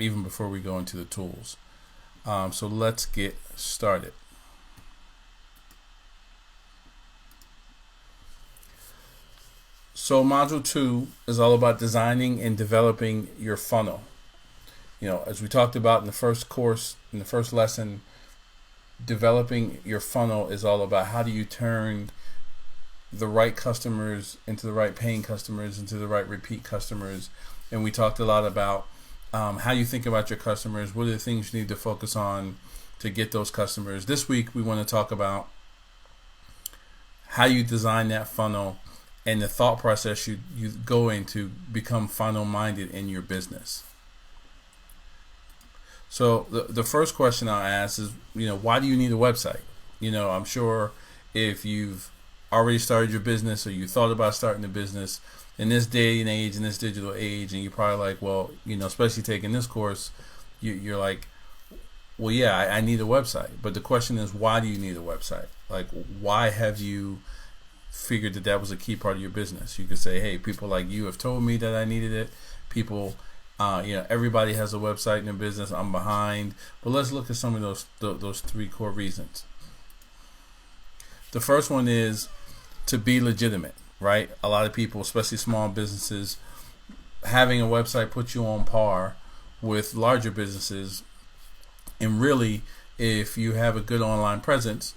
even before we go into the tools. So let's get started. So module 2 is all about designing and developing your funnel. As we talked about in the first course, in the first lesson, developing your funnel is all about how do you turn the right customers into the right paying customers, into the right repeat customers. And we talked a lot about how you think about your customers, what are the things you need to focus on to get those customers. This week, we want to talk about how you design that funnel and the thought process you go into become funnel minded in your business. So the first question I'll ask is, why do you need a website? I'm sure if you've already started your business or you thought about starting a business in this day and age, in this digital age, and you're probably like, well, especially taking this course, you're like, well, yeah, I need a website. But the question is, why do you need a website? Like, why have you figured that was a key part of your business? You could say, hey, people like you have told me that I needed it. People, everybody has a website in their business. I'm behind. But let's look at some of those 3 core reasons. The first one is to be legitimate, right? A lot of people, especially small businesses, having a website puts you on par with larger businesses. And really, if you have a good online presence,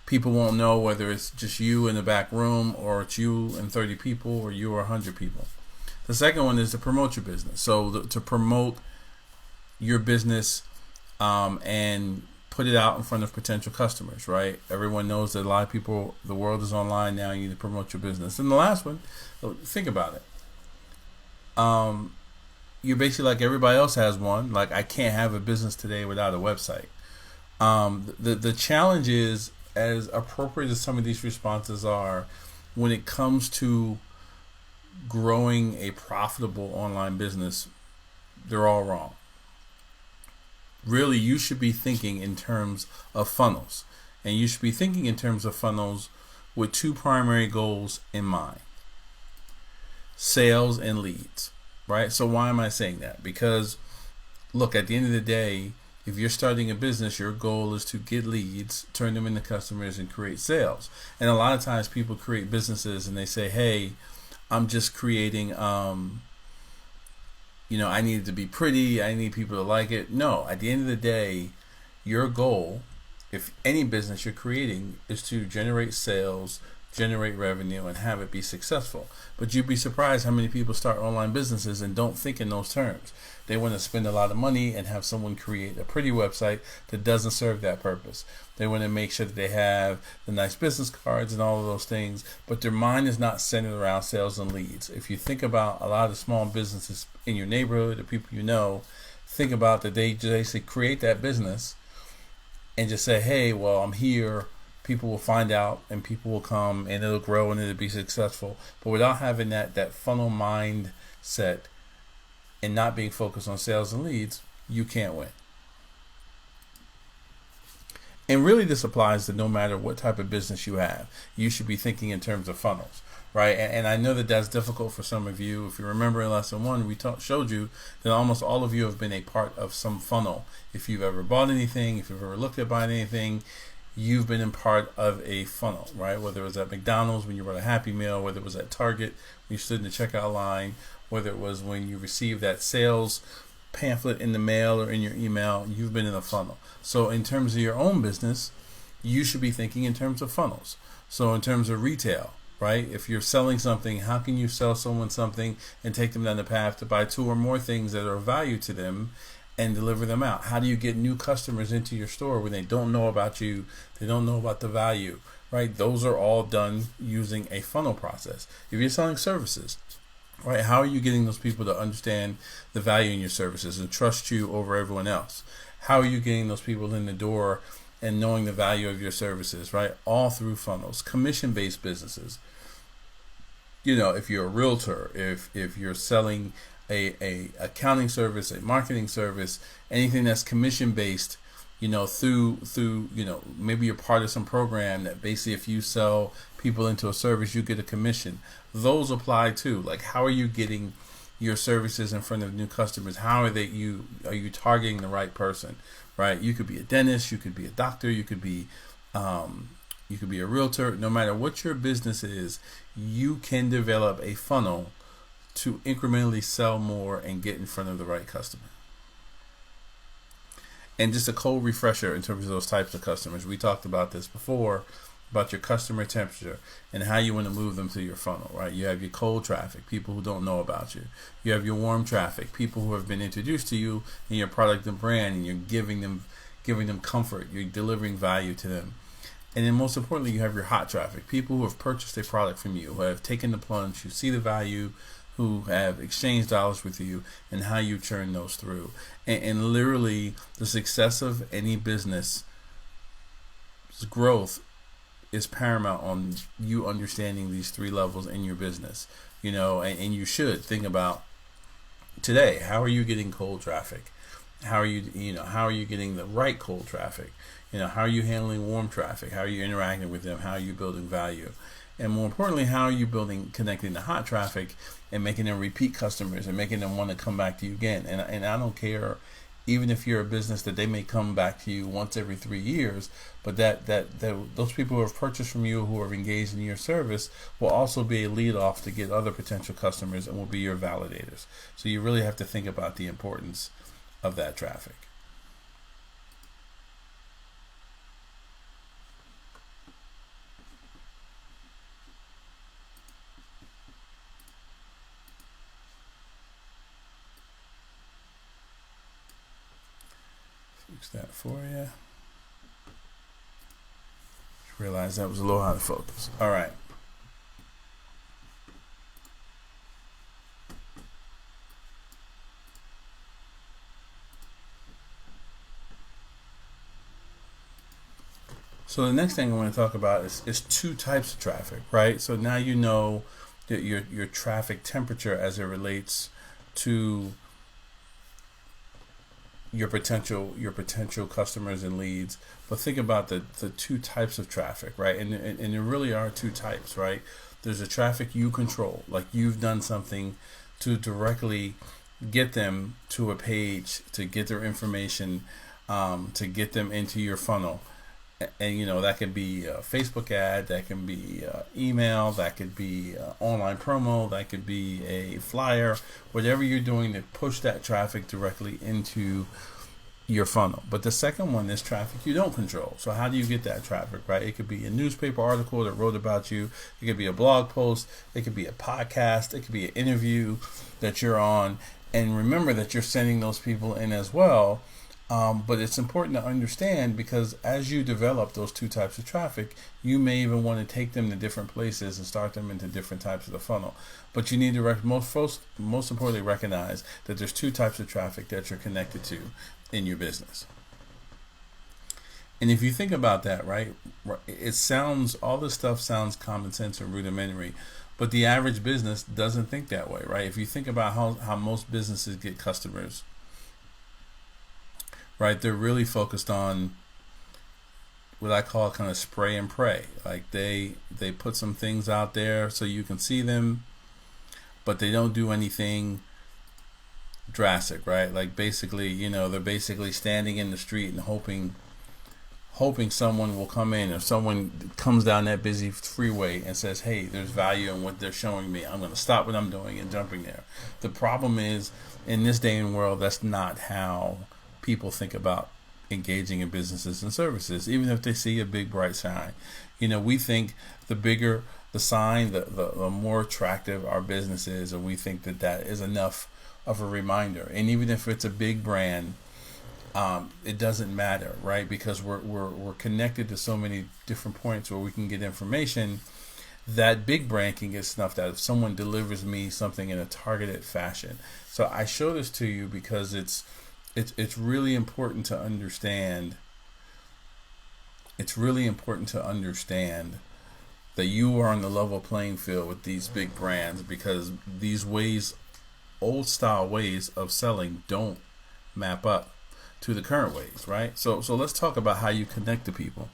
people won't know whether it's just you in the back room or it's you and 30 people or you or 100 people. The second one is to promote your business. So to promote your business and put it out in front of potential customers, right? Everyone knows that a lot of people, the world is online now. You need to promote your business. And the last one, think about it. You're basically like everybody else has one. Like, I can't have a business today without a website. The challenge is, as appropriate as some of these responses are, when it comes to growing a profitable online business, they're all wrong. Really, you should be thinking in terms of funnels. And you should be thinking in terms of funnels with 2 primary goals in mind: sales and leads, right? So why am I saying that? Because, look, at the end of the day, if you're starting a business, your goal is to get leads, turn them into customers, and create sales. And a lot of times people create businesses and they say, hey, I'm just creating, I need it to be pretty. I need people to like it. No, at the end of the day, your goal, if any business you're creating, is to generate sales, generate revenue, and have it be successful. But you'd be surprised how many people start online businesses and don't think in those terms. They want to spend a lot of money and have someone create a pretty website that doesn't serve that purpose. They want to make sure that they have the nice business cards and all of those things, but their mind is not centered around sales and leads. If you think about a lot of small businesses in your neighborhood, the people you know, think about that they just create that business and just say, hey, well, I'm here. People will find out and people will come and it'll grow and it'll be successful. But without having that funnel mindset and not being focused on sales and leads, you can't win. And really, this applies to no matter what type of business you have. You should be thinking in terms of funnels, right? And I know that that's difficult for some of you. If you remember in lesson 1, we showed you that almost all of you have been a part of some funnel. If you've ever bought anything, if you've ever looked at buying anything, you've been in part of a funnel, right? Whether it was at McDonald's when you bought a Happy Meal, whether it was at Target when you stood in the checkout line, whether it was when you received that sales pamphlet in the mail or in your email, you've been in a funnel. So in terms of your own business, you should be thinking in terms of funnels. So in terms of retail, right? If you're selling something, how can you sell someone something and take them down the path to buy 2 or more things that are of value to them and deliver them out? How do you get new customers into your store when they don't know about you, they don't know about the value, right? Those are all done using a funnel process. If you're selling services, right, how are you getting those people to understand the value in your services and trust you over everyone else? How are you getting those people in the door and knowing the value of your services, right? All through funnels. Commission-based businesses. If you're a realtor, if you're selling a accounting service, a marketing service, anything that's commission-based, through maybe you're part of some program that basically if you sell people into a service, you get a commission. Those apply too. Like, how are you getting your services in front of new customers? How are you targeting the right person, right? You could be a dentist, you could be a doctor, you could be a realtor. No matter what your business is, you can develop a funnel to incrementally sell more and get in front of the right customer. And just a cold refresher in terms of those types of customers. We talked about this before, about your customer temperature and how you want to move them through your funnel, right? You have your cold traffic, people who don't know about you. You have your warm traffic, people who have been introduced to you and your product and brand, and you're giving them comfort. You're delivering value to them. And then most importantly, you have your hot traffic, people who have purchased a product from you, who have taken the plunge, who see the value, who have exchanged dollars with you, and how you churn those through. And literally, the success of any business growth is paramount on you understanding these three levels in your business. And you should think about today, how are you getting cold traffic? How are you getting the right cold traffic? How are you handling warm traffic? How are you interacting with them? How are you building value? And more importantly, how are you connecting the hot traffic and making them repeat customers and making them want to come back to you again? And I don't care, even if you're a business that they may come back to you once every 3 years, but that those people who have purchased from you, who are engaged in your service, will also be a lead off to get other potential customers and will be your validators. So you really have to think about the importance of that traffic. Fix that for you. Just realized that was a little out of focus. All right. So the next thing I want to talk about is two types of traffic, right? So now you know that your traffic temperature as it relates to your potential customers and leads. But think about the two types of traffic, right? And there really are two types, right? There's a traffic you control, like you've done something to directly get them to a page, to get their information, to get them into your funnel. And that can be a Facebook ad, that can be email, that could be online promo, that could be a flyer, whatever you're doing to push that traffic directly into your funnel. But the second one is traffic you don't control. So how do you get that traffic, right? It could be a newspaper article that wrote about you. It could be a blog post. It could be a podcast. It could be an interview that you're on. And remember that you're sending those people in as well. But it's important to understand, because as you develop those two types of traffic, you may even want to take them to different places and start them into different types of the funnel. But you need to most importantly recognize that there's two types of traffic that you're connected to in your business. And if you think about that, right, all this stuff sounds common sense and rudimentary, but the average business doesn't think that way, right? If you think about how most businesses get customers, right, they're really focused on what I call kind of spray and pray. Like they put some things out there so you can see them, but they don't do anything drastic, right? Like basically, they're basically standing in the street and hoping someone will come in, or someone comes down that busy freeway and says, hey, there's value in what they're showing me. I'm going to stop what I'm doing and jumping there. The problem is, in this day and world, that's not how people think about engaging in businesses and services, even if they see a big bright sign. We think the bigger the sign, the more attractive our business is, and we think that is enough of a reminder. And even if it's a big brand, it doesn't matter, right? Because we're connected to so many different points where we can get information. That big brand can get snuffed out if someone delivers me something in a targeted fashion. So I show this to you because it's really important to understand. It's really important to understand that you are on the level playing field with these big brands, because these old style ways of selling don't map up to the current ways, right? So let's talk about how you connect to people.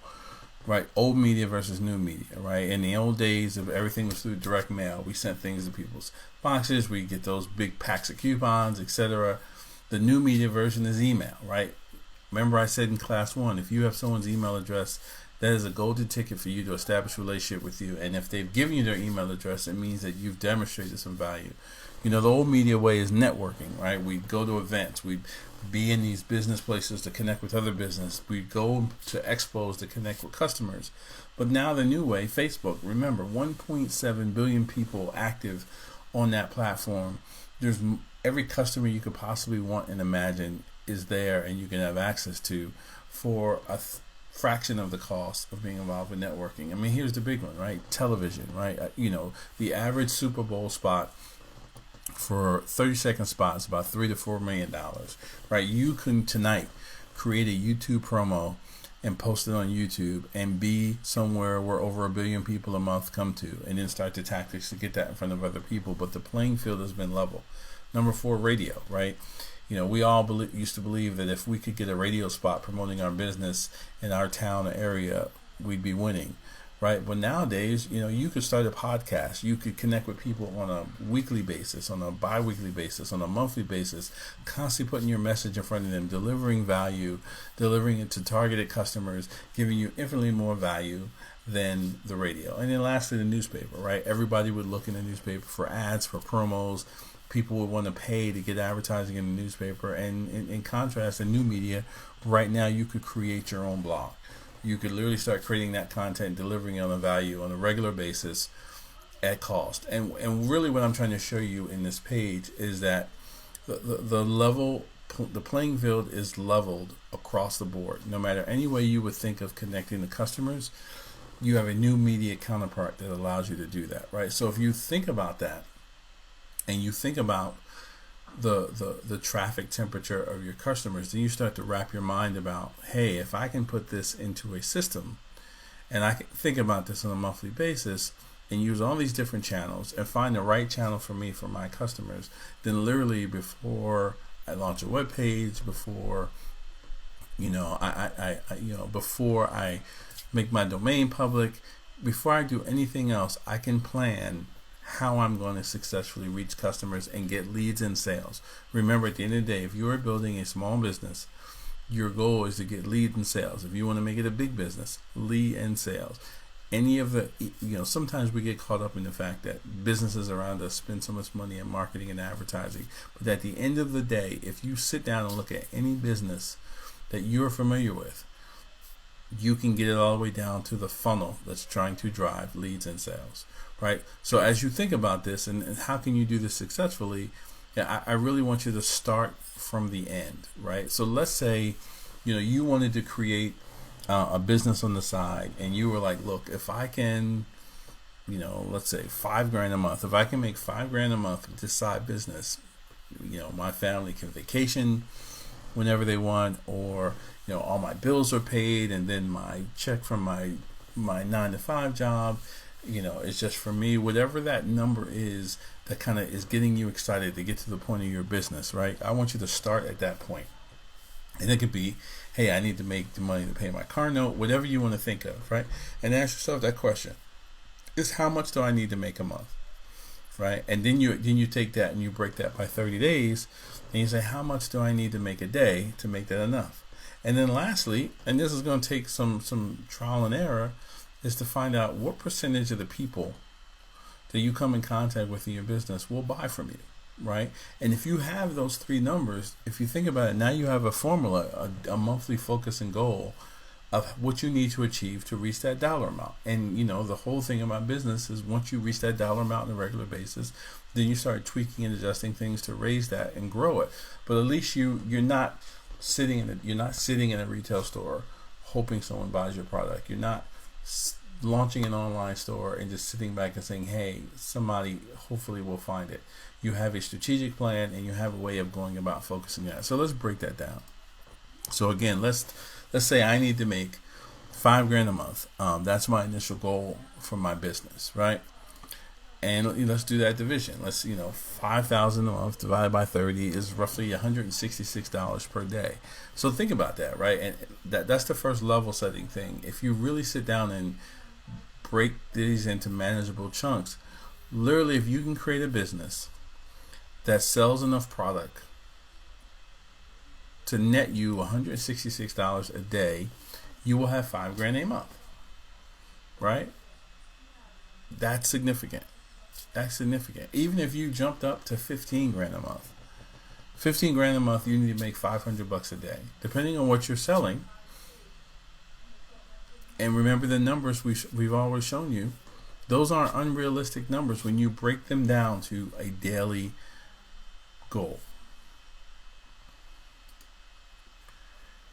right? Old media versus new media, right? In the old days, of everything was through direct mail. We sent things to people's boxes. We get those big packs of coupons, etc. The new media version is email, right? Remember I said in class 1, if you have someone's email address, that is a golden ticket for you to establish a relationship with you. And if they've given you their email address, it means that you've demonstrated some value. You know, the old media way is networking, right? We go to events. We be in these business places to connect with other business. We go to expos to connect with customers. But now the new way, Facebook, remember, 1.7 billion people active on that platform. There's every customer you could possibly want and imagine is there, and you can have access to for a fraction of the cost of being involved with networking. I mean, here's the big one, right? Television, right? You know, the average Super Bowl spot for 30-second spot is about $3 to $4 million, right? You can tonight create a YouTube promo and post it on YouTube and be somewhere where over 1 billion people a month come to, and then start the tactics to get that in front of other people. But the playing field has been level. Number 4, radio, right? You know, we all used to believe that if we could get a radio spot promoting our business in our town or area, we'd be winning, right? But nowadays, you know, you could start a podcast. You could connect with people on a weekly basis, on a bi-weekly basis, on a monthly basis, constantly putting your message in front of them, delivering value, delivering it to targeted customers, giving you infinitely more value than the radio. And then lastly, the newspaper, right? Everybody would look in the newspaper for ads, for promos. People would want to pay to get advertising in the newspaper. And in contrast, in new media, right now you could create your own blog. You could literally start creating that content, delivering it on a value on a regular basis at cost. And really what I'm trying to show you in this page is that the level, the playing field is leveled across the board. No matter any way you would think of connecting the customers, you have a new media counterpart that allows you to do that, right? So if you think about that, and you think about the traffic temperature of your customers, then you start to wrap your mind about, hey, if I can put this into a system, and I can think about this on a monthly basis, and use all these different channels, and find the right channel for me, for my customers, then literally before I launch a web page, before before I make my domain public, before I do anything else, I can plan how I'm going to successfully reach customers and get leads and sales. Remember, at the end of the day, if you are building a small business, your goal is to get leads and sales. If you want to make it a big business, lead and sales. Any of the, sometimes we get caught up in the fact that businesses around us spend so much money in marketing and advertising. But at the end of the day, if you sit down and look at any business that you're familiar with, you can get it all the way down to the funnel that's trying to drive leads and sales, right? So as you think about this and how can you do this successfully, I really want you to start from the end, right? So let's say, you wanted to create a business on the side, and you were like, look, if I can, let's say $5,000 a month, if I can make $5,000 a month with this side business, my family can vacation whenever they want, or all my bills are paid, and then my check from my 9-to-5 job, it's just for me. Whatever that number is that kind of is getting you excited to get to the point of your business, right? I want you to start at that point. And it could be, hey, I need to make the money to pay my car note, whatever you want to think of, right? And ask yourself that question: is how much do I need to make a month, right? And then you take that and you break that by 30 days, and you say, how much do I need to make a day to make that enough? And then lastly, and this is going to take some trial and error, is to find out what percentage of the people that you come in contact with in your business will buy from you, right? And if you have those three numbers, if you think about it, now you have a formula, a monthly focus and goal of what you need to achieve to reach that dollar amount. And the whole thing about business is once you reach that dollar amount on a regular basis, then you start tweaking and adjusting things to raise that and grow it. But at least you're not sitting in a retail store hoping someone buys your product. You're not launching an online store and just sitting back and saying, hey, somebody hopefully will find it. You have a strategic plan, and you have a way of going about focusing that. So let's break that down. So again, let's say I need to make $5,000 a month. That's my initial goal for my business, right? And let's do that division. Let's, 5,000 a month divided by 30 is roughly $166 per day. So think about that, right? And that's the first level setting thing. If you really sit down and break these into manageable chunks, literally, if you can create a business that sells enough product to net you $166 a day, you will have $5,000 a month, right? That's significant. That's significant. Even if you jumped up to $15,000 a month, $15,000 a month, you need to make $500 a day, depending on what you're selling. And remember the numbers we've always shown you; those aren't unrealistic numbers when you break them down to a daily goal.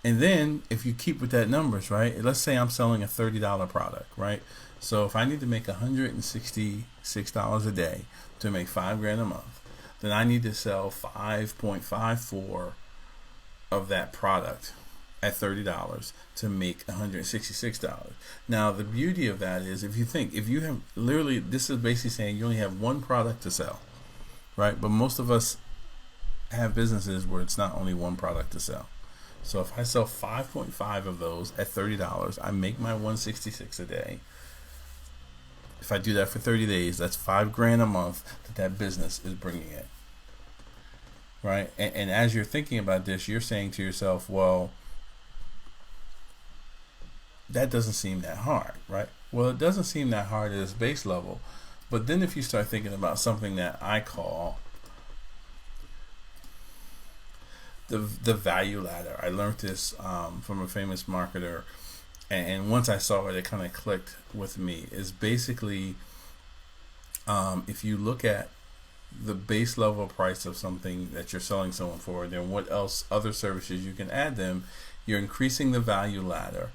And then if you keep with that numbers, right? Let's say I'm selling a $30 product, right? So if I need to make $166 a day to make $5,000 a month, then I need to sell 5.54 of that product at $30 to make $166. Now the beauty of that is, if you have literally, this is basically saying you only have one product to sell, right? But most of us have businesses where it's not only one product to sell. So if I sell 5.5 of those at $30, I make my $166 a day. If I do that for 30 days, that's $5,000 a month that business is bringing in, right? And as you're thinking about this, you're saying to yourself, well, that doesn't seem that hard, right? Well, it doesn't seem that hard at its base level. But then if you start thinking about something that I call the value ladder. I learned this from a famous marketer, and once I saw it, it kind of clicked with me. Is basically, if you look at the base level price of something that you're selling someone for, then what else, other services you can add them, you're increasing the value ladder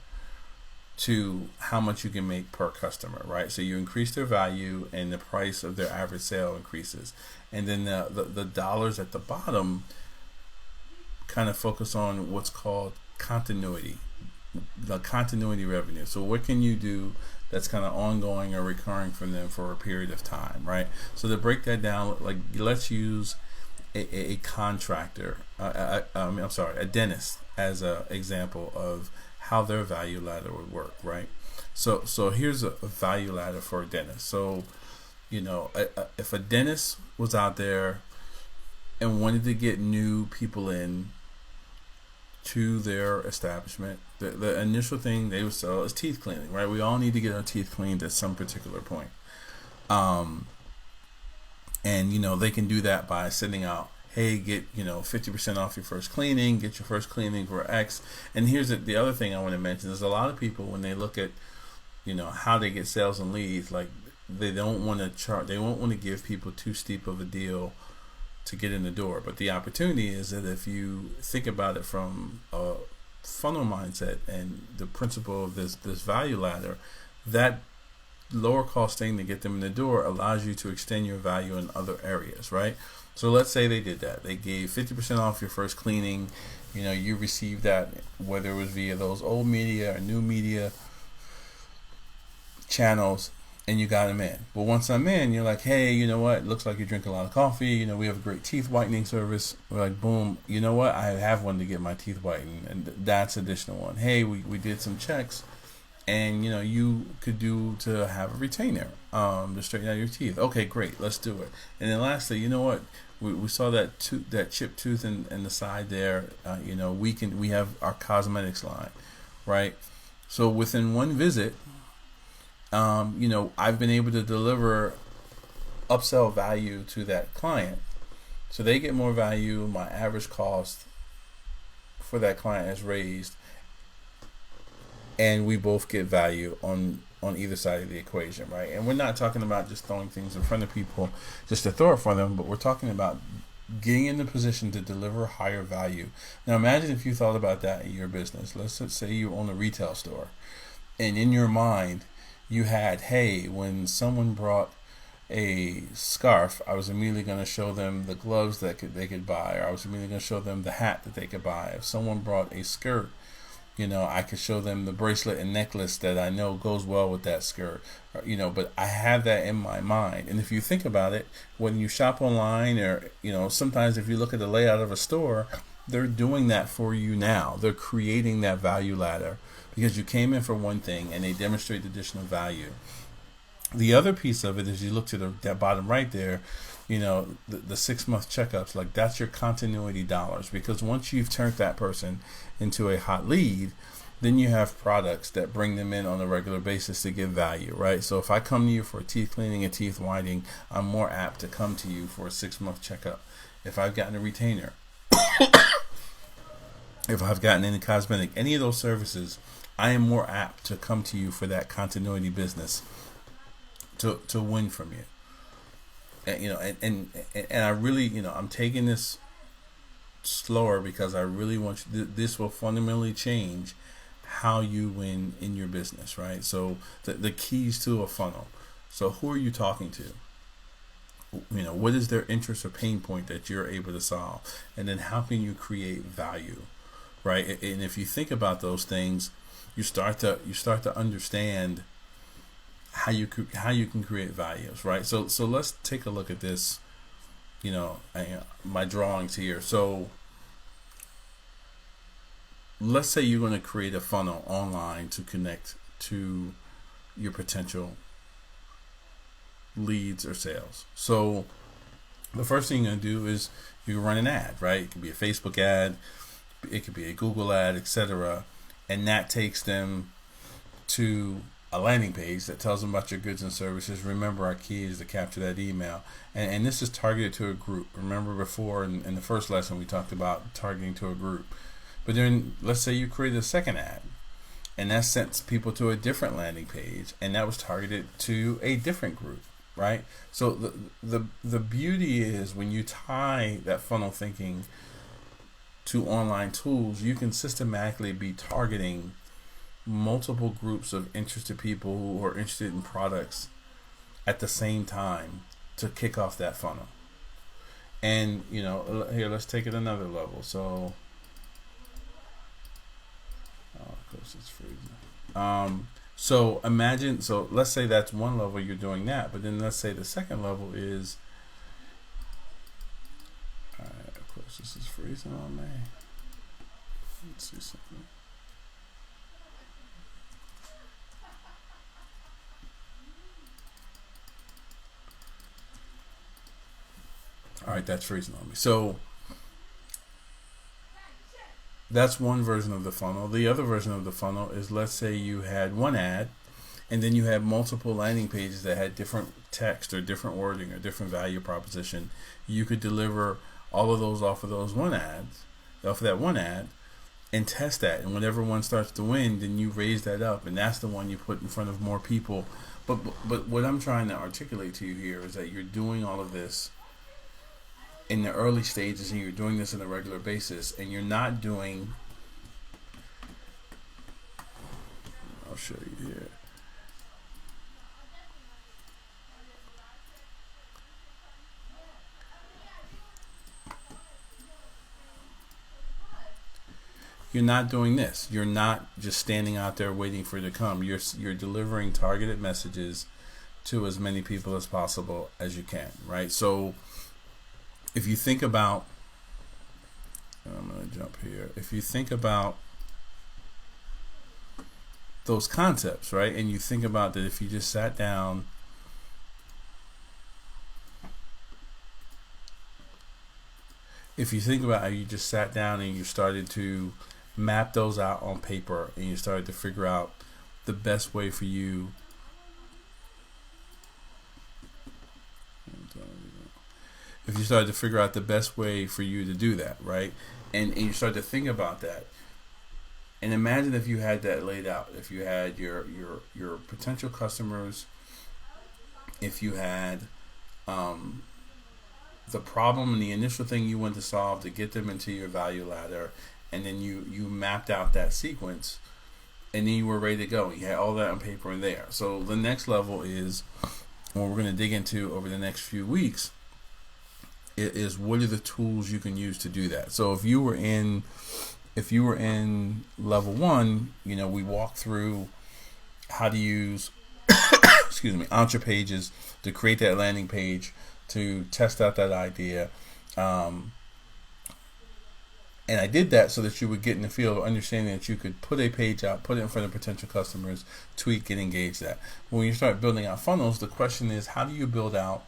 to how much you can make per customer, right? So you increase their value and the price of their average sale increases. And then the dollars at the bottom kind of focus on what's called continuity, the continuity revenue. So what can you do that's kind of ongoing or recurring from them for a period of time, right? So to break that down, like let's use a contractor, a dentist as an example of how their value ladder would work, right? So here's a value ladder for a dentist. So, if a dentist was out there and wanted to get new people in to their establishment, the initial thing they would sell is teeth cleaning, right? We all need to get our teeth cleaned at some particular point. And they can do that by sending out, hey, get 50% off your first cleaning, get your first cleaning for X. And here's the other thing I want to mention. There's a lot of people, when they look at how they get sales and leads, like they don't want to they won't want to give people too steep of a deal to get in the door. But the opportunity is that if you think about it from a funnel mindset and the principle of this value ladder, that lower cost thing to get them in the door allows you to extend your value in other areas, right? So let's say they did that. They gave 50% off your first cleaning. You received that, whether it was via those old media or new media channels, and you got them in. But once I'm in, you're like, hey, you know what? It looks like you drink a lot of coffee. We have a great teeth whitening service. We're like, boom, you know what? I have one to get my teeth whitened, and that's additional one. Hey, we did some checks, and you could do to have a retainer to straighten out your teeth. Okay, great, let's do it. And then lastly, you know what? We saw that chipped tooth in the side there. We have our cosmetics line, right? So within one visit, I've been able to deliver upsell value to that client, so they get more value. My average cost for that client is raised, and we both get value on either side of the equation, right? And we're not talking about just throwing things in front of people just to throw it for them, but we're talking about getting in the position to deliver higher value. Now imagine if you thought about that in your business. Let's say you own a retail store, and in your mind you had, hey, when someone brought a scarf, I was immediately going to show them the gloves that they could buy, or I was immediately going to show them the hat that they could buy. If someone brought a skirt, I could show them the bracelet and necklace that I know goes well with that skirt. But I have that in my mind. And if you think about it, when you shop online, or sometimes if you look at the layout of a store, they're doing that for you now. They're creating that value ladder because you came in for one thing and they demonstrate additional value. The other piece of it is you look to that bottom right there, the 6-month checkups, like that's your continuity dollars, because once you've turned that person into a hot lead, then you have products that bring them in on a regular basis to give value, right? So if I come to you for teeth cleaning and teeth whitening, I'm more apt to come to you for a 6-month checkup. If I've gotten a retainer, if I've gotten any cosmetic, any of those services, I am more apt to come to you for that continuity business to win from you. And I really, I'm taking this slower because I really want you, this will fundamentally change how you win in your business, right? So the keys to a funnel. So who are you talking to? What is their interest or pain point that you're able to solve? And then how can you create value, right? And if you think about those things, you start to understand how you can create values, right? So let's take a look at this. My drawings here. So let's say you're going to create a funnel online to connect to your potential leads or sales. So the first thing you're going to do is you run an ad, right? It could be a Facebook ad, it could be a Google ad, etc. And that takes them to a landing page that tells them about your goods and services. Remember, our key is to capture that email. And this is targeted to a group. Remember before in the first lesson we talked about targeting to a group. But then let's say you created a second ad, and that sent people to a different landing page, and that was targeted to a different group, right? So the beauty is when you tie that funnel thinking to online tools, you can systematically be targeting multiple groups of interested people who are interested in products at the same time to kick off that funnel. And here, let's take it another level. So of course it's freezing. So imagine, so let's say that's one level, you're doing that, but then let's say the second level is, of course this is freezing on me. Let's see something. All right, that's freezing on me. So that's one version of the funnel. The other version of the funnel is, let's say you had one ad and then you had multiple landing pages that had different text or different wording or different value proposition. You could deliver all of those off of that one ad, and test that. And whenever one starts to win, then you raise that up, and that's the one you put in front of more people. But what I'm trying to articulate to you here is that you're doing all of this in the early stages, and you're doing this on a regular basis, and you're not doing, I'll show you here. You're not doing this. You're not just standing out there waiting for it to come. You're delivering targeted messages to as many people as possible as you can, right? So if you think about, I'm going to jump here. If you think about those concepts, right? And you think about that, if you just sat down if you think about how you just sat down and you started to map those out on paper, and you started to figure out the best way for you if you started to figure out the best way for you to do that, right? And you start to think about that, and imagine if you had that laid out, if you had your potential customers, if you had the problem and the initial thing you want to solve to get them into your value ladder, and then you mapped out that sequence, and then you were ready to go. You had all that on paper and there. So the next level is what we're going to dig into over the next few weeks. It is, what are the tools you can use to do that? So if you were in if you were in level 1, we walk through how to use excuse me, Entre Pages to create that landing page, to test out that idea. And I did that so that you would get in the feel of understanding that you could put a page out, put it in front of potential customers, tweak and engage that. When you start building out funnels, the question is, how do you build out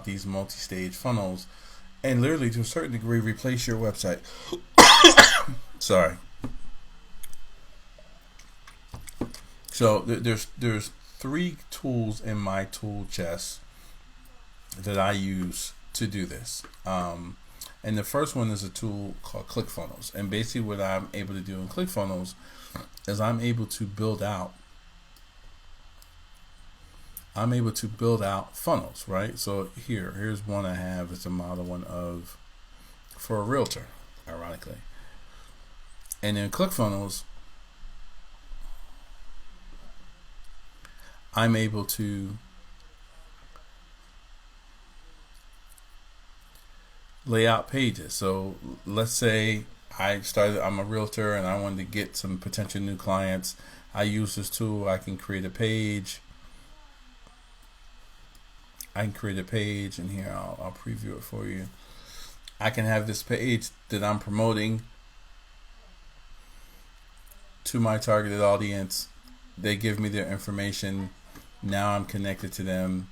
these multi-stage funnels and literally to a certain degree replace your website? Sorry. So there's 3 tools in my tool chest that I use to do this. And the first one is a tool called ClickFunnels. And basically what I'm able to do in ClickFunnels is I'm able to build out funnels, right? So here's one I have. It's a model one for a realtor, ironically. And in ClickFunnels, I'm able to lay out pages. So let's say I'm a realtor and I wanted to get some potential new clients. I use this tool. I can create a page. And here I'll preview it for you. I can have this page that I'm promoting to my targeted audience. They give me their information. Now I'm connected to them.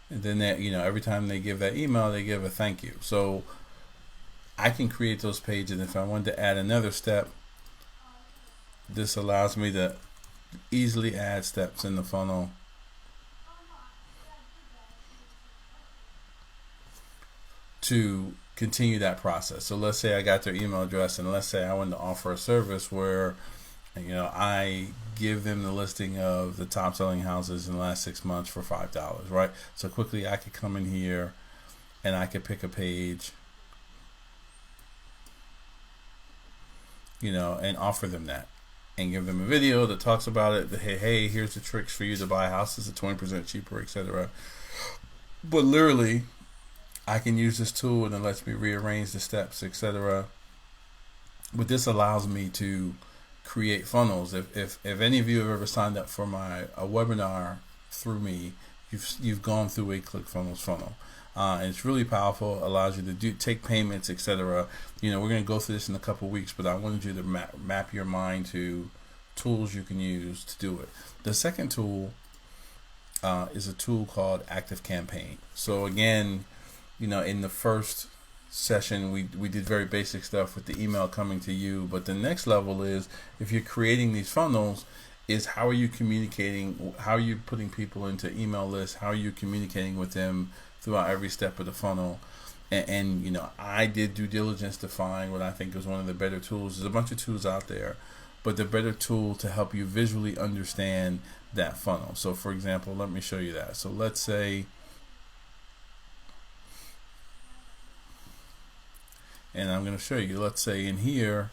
And then every time they give that email, they give a thank you. So I can create those pages. If I wanted to add another step, this allows me to easily add steps in the funnel to continue that process. So let's say I got their email address, and let's say I wanted to offer a service where I give them the listing of the top selling houses in the last 6 months for $5, right? So quickly I could come in here and I could pick a page, and offer them that and give them a video that talks about it. That, hey, here's the tricks for you to buy houses at 20% cheaper, etc. But literally, I can use this tool and it lets me rearrange the steps, etc. But this allows me to create funnels. If any of you have ever signed up for a webinar through me, you've gone through a ClickFunnels funnel, and it's really powerful. Allows you to take payments, etc. We're going to go through this in a couple weeks, but I wanted you to map your mind to tools you can use to do it. The second tool is a tool called ActiveCampaign. So again, in the first session we did very basic stuff with the email coming to you, but the next level is, if you're creating these funnels, is how are you communicating, how are you putting people into email lists, how are you communicating with them throughout every step of the funnel. And I did due diligence to find what I think is one of the better tools. There's a bunch of tools out there, but the better tool to help you visually understand that funnel. So for example, let me show you that. So let's say, and I'm going to show you, let's say in here,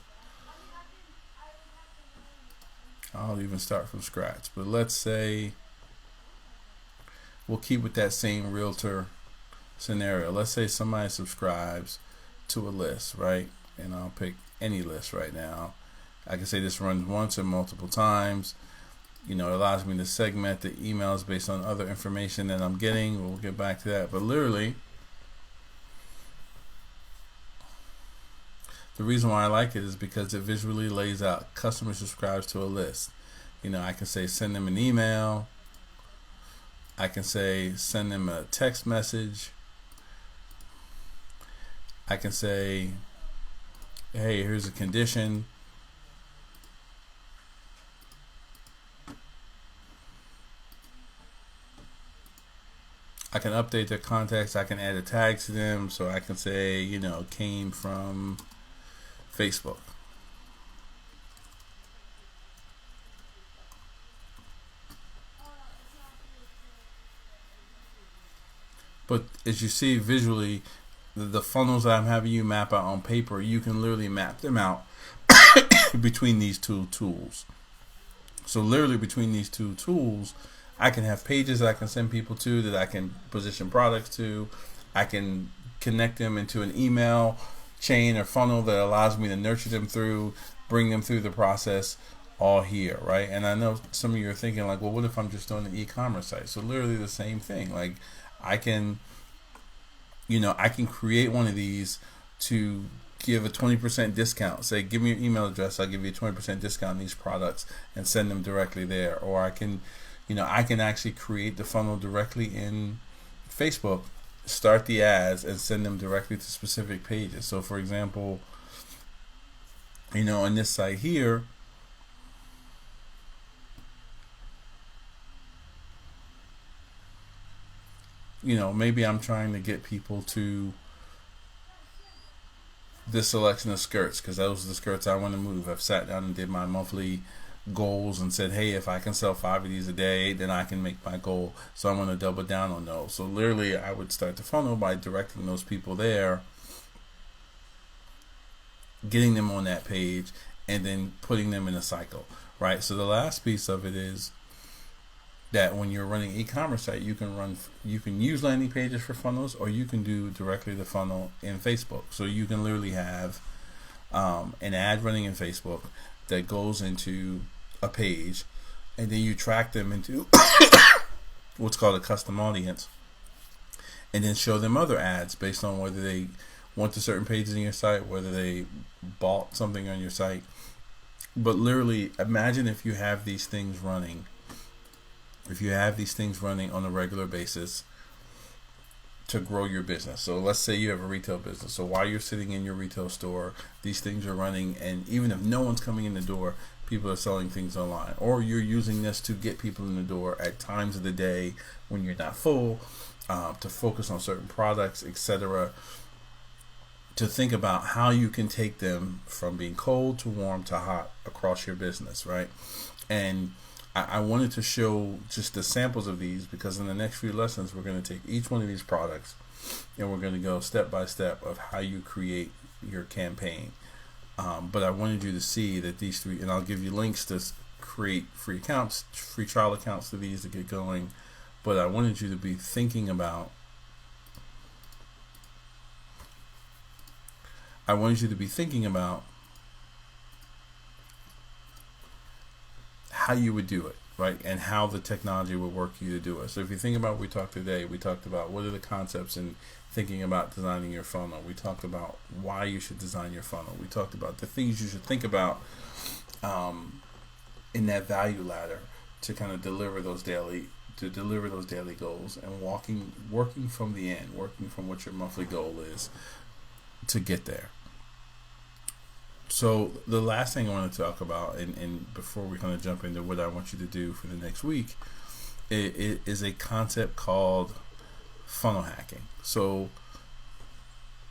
I'll even start from scratch, but let's say we'll keep with that same realtor scenario. Let's say somebody subscribes to a list, right? And I'll pick any list right now. I can say this runs once or multiple times. It allows me to segment the emails based on other information that I'm getting. We'll get back to that, but literally, the reason why I like it is because it visually lays out customer subscribes to a list. I can say send them an email. I can say send them a text message. I can say, hey, here's a condition. I can update their contacts. I can add a tag to them. So I can say, came from Facebook. But as you see visually, the funnels that I'm having you map out on paper, you can literally map them out between these two tools. So literally between these two tools, I can have pages that I can send people to, that I can position products to. I can connect them into an email chain or funnel that allows me to nurture them through, bring them through the process, all here, right? And I know some of you are thinking like, well, what if I'm just doing an e-commerce site? So literally the same thing. Like I can create one of these to give a 20% discount. Say, give me your email address, I'll give you a 20% discount on these products and send them directly there. Or I can actually create the funnel directly in Facebook, start the ads and send them directly to specific pages. So for example, on this site here, maybe I'm trying to get people to this selection of skirts because those are the skirts I want to move. I've sat down and did my monthly goals and said, hey, if I can sell 5 of these a day, then I can make my goal. So I'm going to double down on those. So literally I would start the funnel by directing those people there, getting them on that page, and then putting them in a cycle, right? So the last piece of it is that when you're running e-commerce site, you can use landing pages for funnels, or you can do directly the funnel in Facebook. So you can literally have an ad running in Facebook that goes into a page, and then you track them into what's called a custom audience, and then show them other ads based on whether they went to certain pages in your site, whether they bought something on your site. But literally, imagine if you have these things running. If you have these things running on a regular basis to grow your business. So let's say you have a retail business. So while you're sitting in your retail store, these things are running, and even if no one's coming in the door, people are selling things online. Or you're using this to get people in the door at times of the day when you're not full, to focus on certain products, etc. To think about how you can take them from being cold to warm to hot across your business, right? And I wanted to show just the samples of these because in the next few lessons, we're going to take each one of these products and we're going to go step by step of how you create your campaign. But I wanted you to see that these three, and I'll give you links to create free accounts, free trial accounts to these to get going. But I wanted you to be thinking about how you would do it, right? And how the technology would work for you to do it. So if you think about what we talked today, we talked about what are the concepts in thinking about designing your funnel. We talked about why you should design your funnel. We talked about the things you should think about in that value ladder to kind of deliver those daily goals, and working from the end, working from what your monthly goal is to get there. So the last thing I want to talk about, and before we kind of jump into what I want you to do for the next week, it is a concept called funnel hacking. So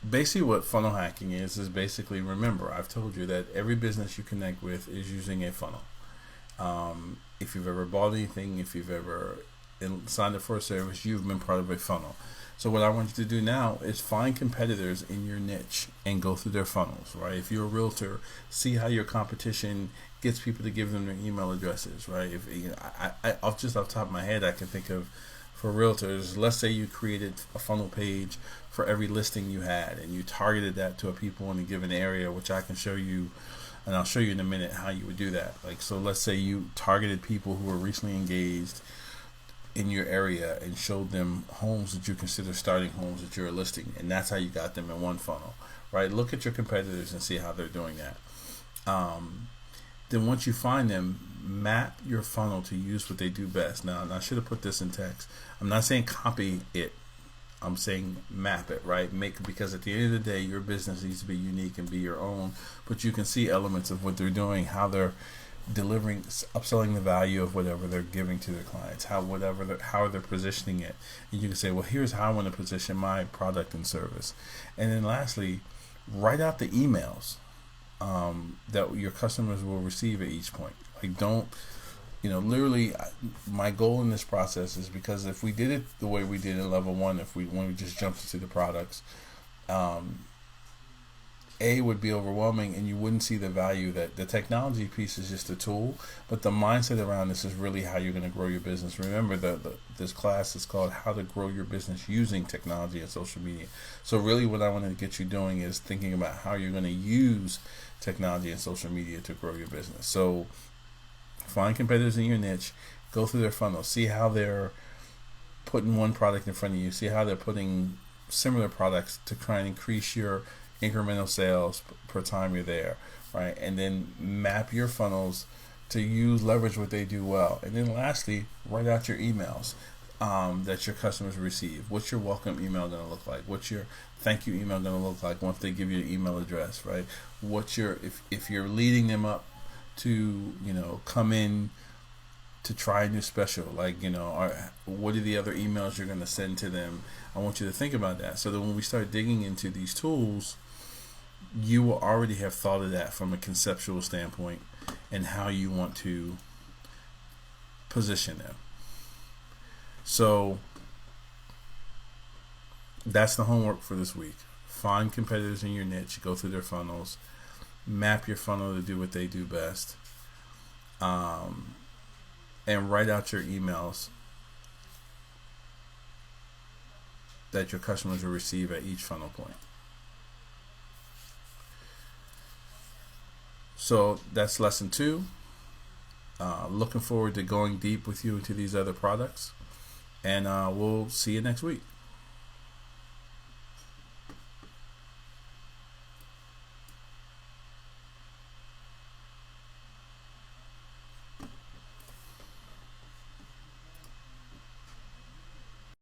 basically what funnel hacking is basically, remember, I've told you that every business you connect with is using a funnel. If you've ever bought anything, if you've ever signed up for a service, you've been part of a funnel. So what I want you to do now is find competitors in your niche and go through their funnels, right? If you're a realtor, see how your competition gets people to give them their email addresses, right? If I off the top of my head, I can think of, for realtors, let's say you created a funnel page for every listing you had, and you targeted that to a people in a given area, which I can show you, and I'll show you in a minute how you would do that. Like, so let's say you targeted people who were recently engaged in your area and showed them homes that you consider starting homes that you're listing, and that's how you got them in one funnel, right? Look at your competitors and see how they're doing that. Then once you find them, map your funnel to use what they do best. Now I should have put this in text. I'm not saying copy it, I'm saying map it, right? Because at the end of the day, your business needs to be unique and be your own, but you can see elements of what they're doing, how they're delivering, upselling the value of whatever they're giving to their clients, how they're positioning it, and you can say, well, here's how I want to position my product and service. And then lastly, write out the emails that your customers will receive at each point. Like, don't, literally, my goal in this process is, because if we did it the way we did in level 1, when we just jumped into the products, would be overwhelming, and you wouldn't see the value. That the technology piece is just a tool, but the mindset around this is really how you're going to grow your business. Remember, this class is called How to Grow Your Business Using Technology and Social Media. So really what I want to get you doing is thinking about how you're going to use technology and social media to grow your business. So find competitors in your niche, go through their funnels, see how they're putting one product in front of you, see how they're putting similar products to try and increase your incremental sales per time you're there, right? And then map your funnels to leverage what they do well. And then lastly, write out your emails that your customers receive. What's your welcome email going to look like? What's your thank you email going to look like once they give you an email address, right? What's your, if you're leading them up to, come in to try a new special, like, what are the other emails you're going to send to them? I want you to think about that, so that when we start digging into these tools, you will already have thought of that from a conceptual standpoint and how you want to position them. So that's the homework for this week. Find competitors in your niche, go through their funnels, map your funnel to do what they do best, and write out your emails that your customers will receive at each funnel point. So that's lesson 2. Looking forward to going deep with you into these other products, and we'll see you next week.